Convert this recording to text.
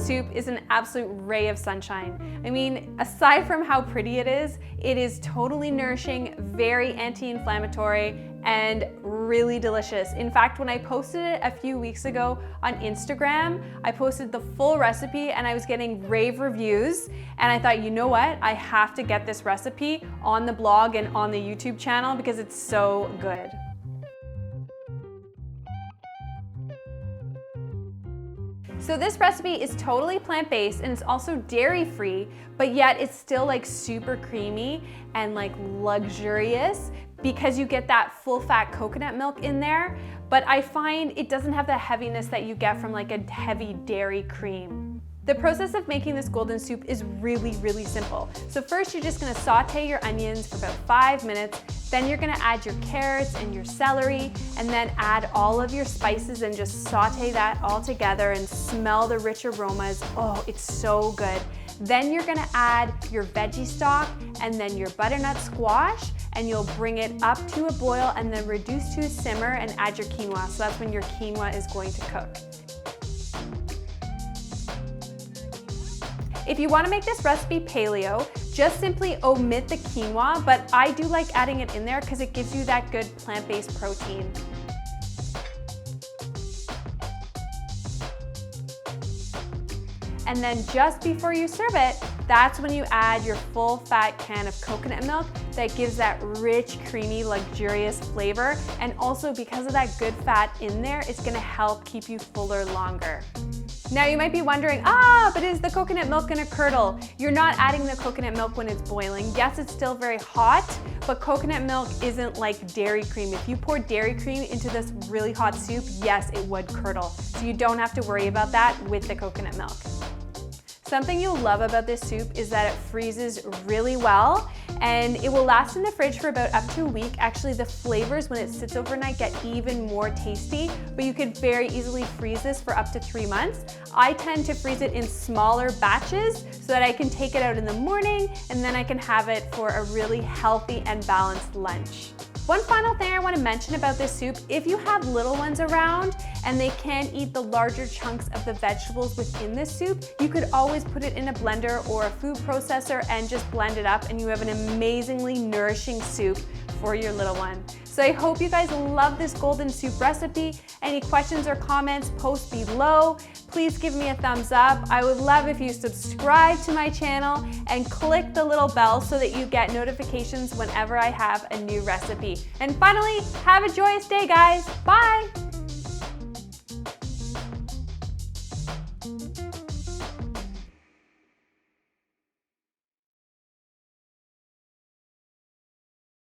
soup is an absolute ray of sunshine. I mean, aside from how pretty it is totally nourishing, very anti-inflammatory, and really delicious. In fact, when I posted it a few weeks ago on Instagram, I posted the full recipe and I was getting rave reviews. And I thought, you know what? I have to get this recipe on the blog and on the YouTube channel because it's so good. So this recipe is totally plant-based and it's also dairy-free, but yet it's still like super creamy and like luxurious because you get that full-fat coconut milk in there, but I find it doesn't have the heaviness that you get from like a heavy dairy cream. The process of making this golden soup is really, really simple. So first you're just gonna saute your onions for about 5 minutes, then you're gonna add your carrots and your celery, and then add all of your spices and just saute that all together and smell the rich aromas. Oh, it's so good. Then you're gonna add your veggie stock and then your butternut squash, and you'll bring it up to a boil and then reduce to a simmer and add your quinoa. So that's when your quinoa is going to cook. If you want to make this recipe paleo, just simply omit the quinoa, but I do like adding it in there because it gives you that good plant-based protein. And then just before you serve it, that's when you add your full fat can of coconut milk that gives that rich, creamy, luxurious flavor. And also because of that good fat in there, it's gonna help keep you fuller longer. Now you might be wondering, but is the coconut milk gonna curdle? You're not adding the coconut milk when it's boiling. Yes, it's still very hot, but coconut milk isn't like dairy cream. If you pour dairy cream into this really hot soup, yes, it would curdle. So you don't have to worry about that with the coconut milk. Something you'll love about this soup is that it freezes really well and it will last in the fridge for about up to a week. Actually, the flavors when it sits overnight get even more tasty, but you could very easily freeze this for up to 3 months. I tend to freeze it in smaller batches so that I can take it out in the morning and then I can have it for a really healthy and balanced lunch. One final thing I want to mention about this soup, if you have little ones around and they can't eat the larger chunks of the vegetables within this soup, you could always put it in a blender or a food processor and just blend it up and you have an amazingly nourishing soup for your little one. So I hope you guys love this golden soup recipe. Any questions or comments, post below. Please give me a thumbs up. I would love if you subscribe to my channel and click the little bell so that you get notifications whenever I have a new recipe. And finally, have a joyous day, guys. Bye.